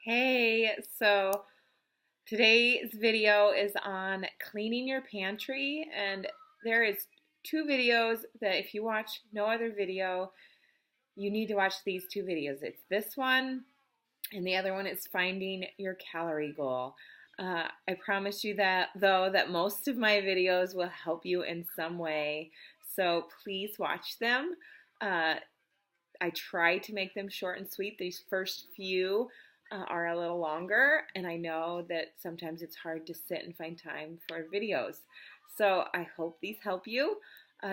Hey, so today's video is on cleaning your pantry, and there is two videos that if you watch no other video, you need to watch these two videos. It's this one, and the other one is finding your calorie goal. I promise you that though that most of my videos will help you in some way, so please watch them. Uh, I try to make them short and sweet. These first few are a little longer, and I know that sometimes it's hard to sit and find time for videos. So I hope these help you.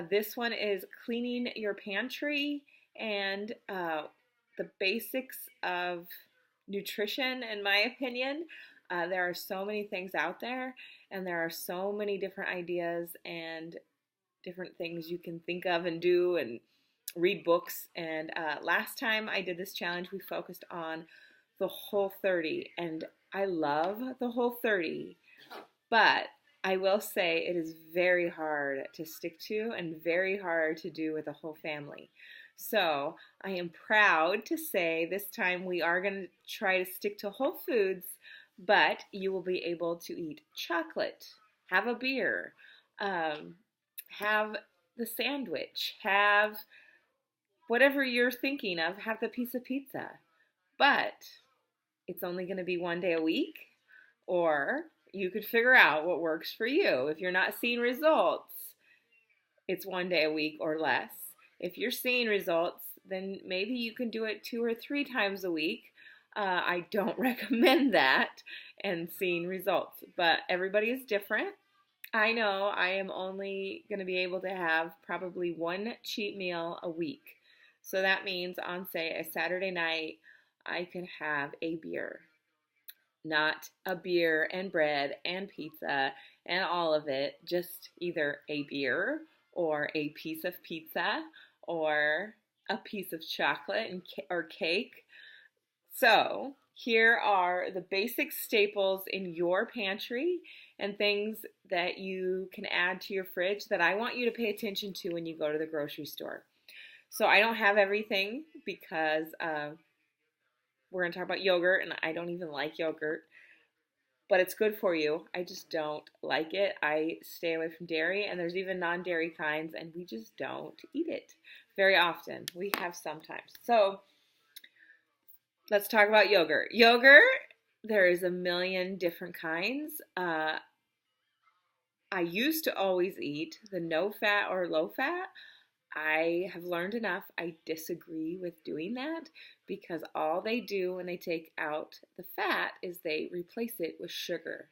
This one is cleaning your pantry and the basics of nutrition, in my opinion. There are so many things out there, and there are so many different ideas and different things you can think of and do and read books. And last time I did this challenge, we focused on the Whole30, and I love the Whole30, but I will say it is very hard to stick to and very hard to do with a whole family. So I am proud to say this time we are going to try to stick to whole foods, but you will be able to eat chocolate, have a beer, have the sandwich, have whatever you're thinking of, have the piece of pizza. But it's only going to be one day a week, or you could figure out what works for you. If you're not seeing results, it's one day a week or less. If you're seeing results, then maybe you can do it 2 or 3 times a week. I don't recommend that and seeing results, but everybody is different. I know I am only going to be able to have probably one cheat meal a week. So that means on, say, a Saturday night, I could have a beer. Not a beer and bread and pizza and all of it, just either a beer or a piece of pizza or a piece of chocolate or cake. So here are the basic staples in your pantry and things that you can add to your fridge that I want you to pay attention to when you go to the grocery store. So I don't have everything because we're going to talk about yogurt, and I don't even like yogurt, but it's good for you. I just don't like it. I stay away from dairy, and there's even non-dairy kinds, and we just don't eat it very often. We have sometimes. So let's talk about yogurt. Yogurt, there is a million different kinds. I used to always eat the no fat or low fat. I have learned enough. I disagree with doing that because all they do when they take out the fat is they replace it with sugar.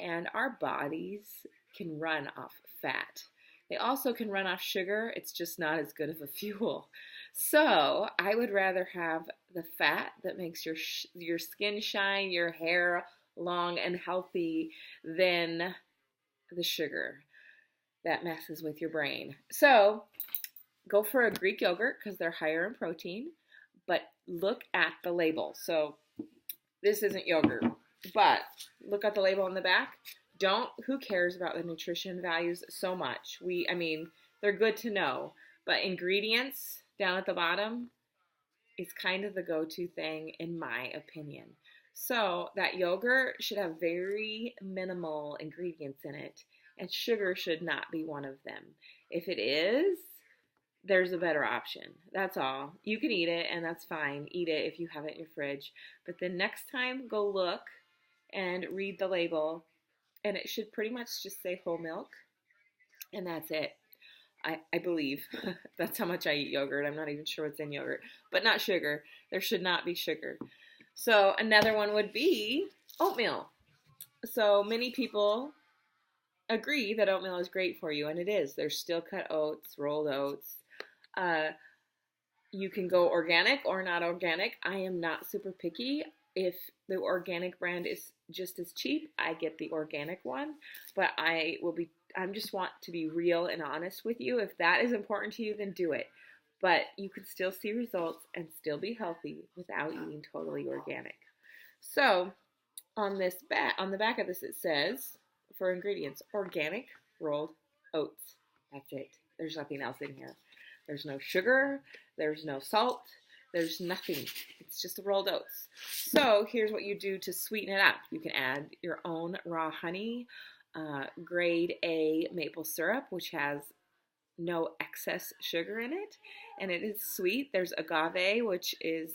And our bodies can run off fat. They also can run off sugar. It's just not as good of a fuel. So I would rather have the fat that makes your skin shine, your hair long and healthy than the sugar that messes with your brain. So go for a Greek yogurt because they're higher in protein, but look at the label. So this isn't yogurt, but look at the label on the back. Who cares about the nutrition values so much? They're good to know, but ingredients down at the bottom is kind of the go-to thing in my opinion. So that yogurt should have very minimal ingredients in it, and sugar should not be one of them. If it is, there's a better option. That's all. You can eat it, and that's fine. Eat it if you have it in your fridge. But the next time, go look and read the label, and it should pretty much just say whole milk, and that's it. I believe. That's how much I eat yogurt. I'm not even sure what's in yogurt, but not sugar. There should not be sugar. So another one would be oatmeal. So many people agree that oatmeal is great for you, and it is. There's steel cut oats, rolled oats. You can go organic or not organic. I am not super picky. If the organic brand is just as cheap, I get the organic one. But I just want to be real and honest with you. If that is important to you, then do it. But you can still see results and still be healthy without eating totally organic. So on the back of this, it says for ingredients, organic rolled oats. That's it. There's nothing else in here. There's no sugar. There's no salt. There's nothing. It's just the rolled oats. So here's what you do to sweeten it up. You can add your own raw honey, grade A maple syrup, which has no excess sugar in it, and it is sweet. There's agave, which is,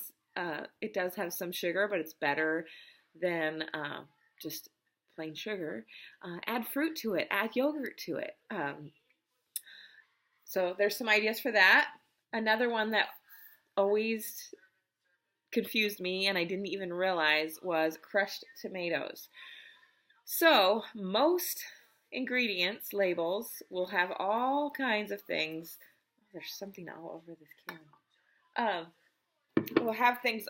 it does have some sugar, but it's better than just plain sugar. Add fruit to it, add yogurt to it. So there's some ideas for that. Another one that always confused me and I didn't even realize was crushed tomatoes. So most ingredients labels will have all kinds of things. Oh, there's something all over this can. Will have things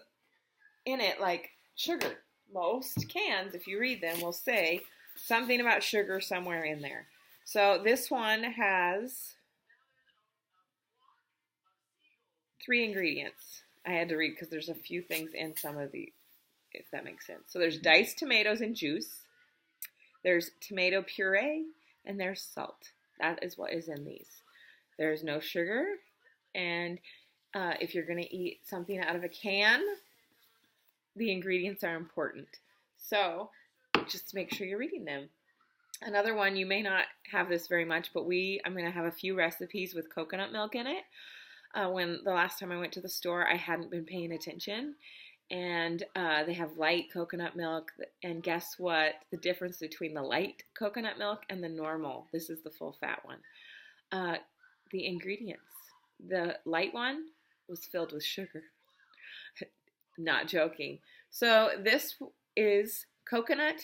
in it like sugar. Most cans, if you read them, will say something about sugar somewhere in there. So this one has 3 ingredients. I had to read because there's a few things in some of the, if that makes sense. So there's diced tomatoes and juice. There's tomato puree, and there's salt. That is what is in these. There's no sugar, and if you're going to eat something out of a can, the ingredients are important. So just make sure you're reading them. Another one, you may not have this very much, but I'm going to have a few recipes with coconut milk in it. When the last time I went to the store, I hadn't been paying attention. And they have light coconut milk. And guess what? The difference between the light coconut milk and the normal. This is the full fat one. The ingredients. The light one was filled with sugar. Not joking. So this is coconut,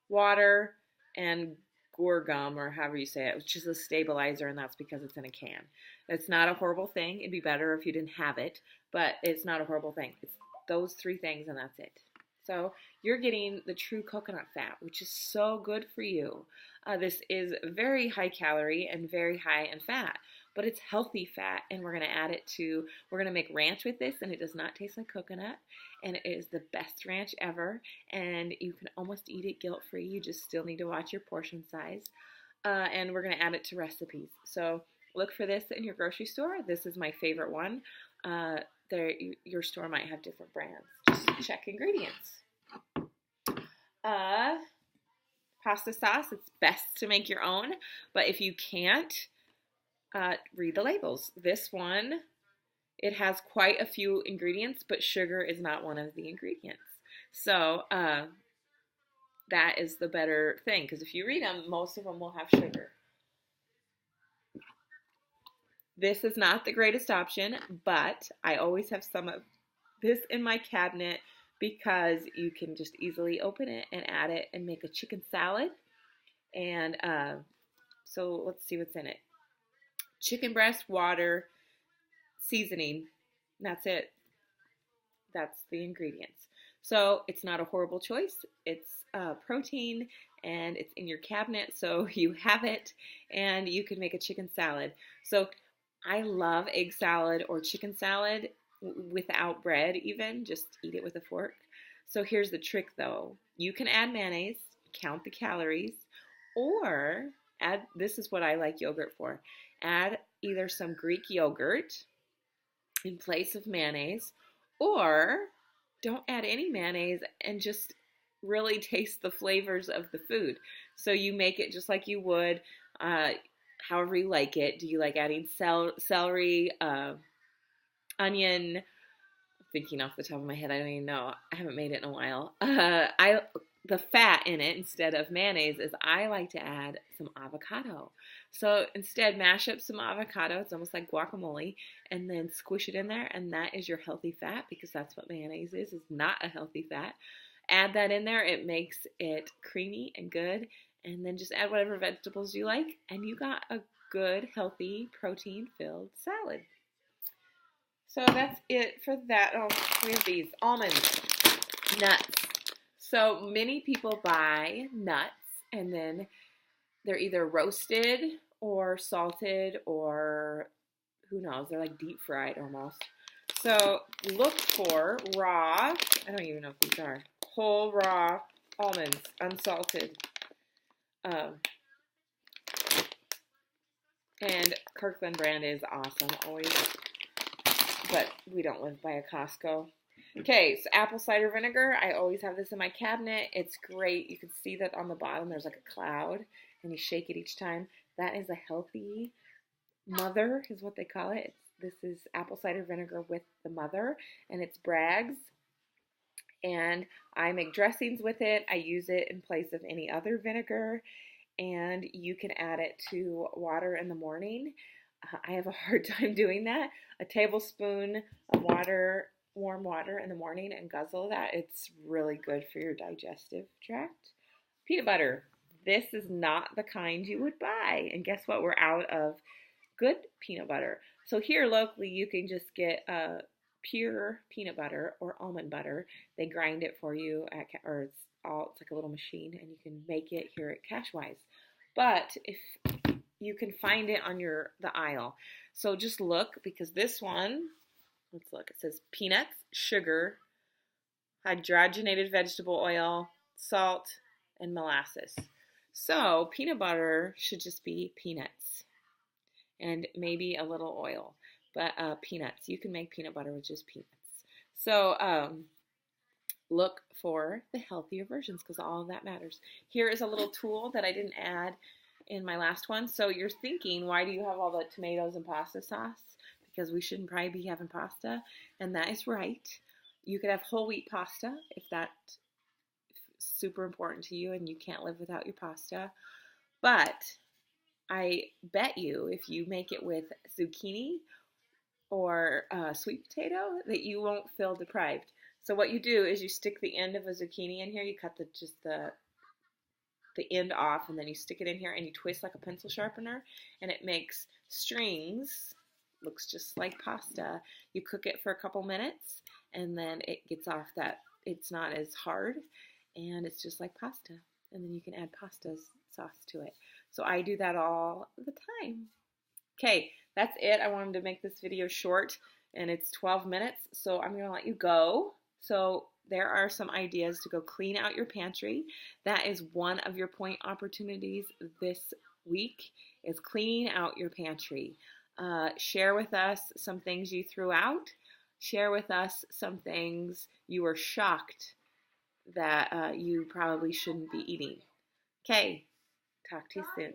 water, and guar gum, or however you say it, which is a stabilizer, and that's because it's in a can. It's not a horrible thing. It'd be better if you didn't have it, but it's not a horrible thing. It's those 3 things, and that's it. So you're getting the true coconut fat, which is so good for you. This is very high calorie and very high in fat, but it's healthy fat, and we're going to make ranch with this, and it does not taste like coconut, and it is the best ranch ever, and you can almost eat it guilt-free. You just still need to watch your portion size, and we're going to add it to recipes. So look for this in your grocery store. This is my favorite one. Your store might have different brands. Just check ingredients. Pasta sauce, it's best to make your own, but if you can't, read the labels. This one, it has quite a few ingredients, but sugar is not one of the ingredients. So that is the better thing, because if you read them, most of them will have sugar. This is not the greatest option, but I always have some of this in my cabinet because you can just easily open it and add it and make a chicken salad. And so let's see what's in it. Chicken breast, water, seasoning. That's it. That's the ingredients. So it's not a horrible choice. It's protein, and it's in your cabinet, so you have it, and you can make a chicken salad. So I love egg salad or chicken salad without bread even. Just eat it with a fork. So here's the trick though. You can add mayonnaise, count the calories, or add, this is what I like yogurt for, add either some Greek yogurt in place of mayonnaise, or don't add any mayonnaise and just really taste the flavors of the food. So you make it just like you would however you like it. Do you like adding celery, onion? I'm thinking off the top of my head. I don't even know. I haven't made it in a while. The fat in it instead of mayonnaise is I like to add some avocado. So instead, mash up some avocado. It's almost like guacamole, and then squish it in there, and that is your healthy fat, because that's what mayonnaise is. It's not a healthy fat. Add that in there. It makes it creamy and good. And then just add whatever vegetables you like, and you got a good, healthy, protein-filled salad. So that's it for that. Oh, we have these almond nuts. So many people buy nuts, and then they're either roasted or salted, or who knows, they're like deep fried almost. So look for raw, I don't even know if these are, whole raw almonds, unsalted. And Kirkland brand is awesome. Always but we don't live by a Costco. Okay, so apple cider vinegar. I always have this in my cabinet. It's great. You can see that on the bottom there's like a cloud, and you shake it each time. That is a healthy mother, is what they call it. This is apple cider vinegar with the mother, and it's Bragg's. And I make dressings with it. I use it in place of any other vinegar, and you can add it to water in the morning. I have a hard time doing that. A tablespoon of water, warm water in the morning, and guzzle that. It's really good for your digestive tract. Peanut butter. This is not the kind you would buy. And guess what? We're out of good peanut butter. So here locally, you can just get pure peanut butter or almond butter. They grind it for you or it's like a little machine, and you can make it here at Cashwise. But if you can find it on the aisle, so just look, because this one, let's look. It says peanuts, sugar, hydrogenated vegetable oil, salt, and molasses. So peanut butter should just be peanuts and maybe a little oil. But peanuts, you can make peanut butter with just peanuts. So look for the healthier versions, because all of that matters. Here is a little tool that I didn't add in my last one. So you're thinking, why do you have all the tomatoes and pasta sauce? Because we shouldn't probably be having pasta. And that is right. You could have whole wheat pasta if that's super important to you and you can't live without your pasta. But I bet you if you make it with zucchini or sweet potato, that you won't feel deprived. So what you do is you stick the end of a zucchini in here. You cut the end off, and then you stick it in here and you twist like a pencil sharpener, and it makes strings. Looks just like pasta. You cook it for a couple minutes, and then it gets off that it's not as hard, and it's just like pasta. And then you can add pasta sauce to it. So I do that all the time. Okay, that's it. I wanted to make this video short, and it's 12 minutes, so I'm going to let you go. So there are some ideas to go clean out your pantry. That is one of your point opportunities this week, is cleaning out your pantry. Share with us some things you threw out. Share with us some things you were shocked that you probably shouldn't be eating. Okay, talk to you soon.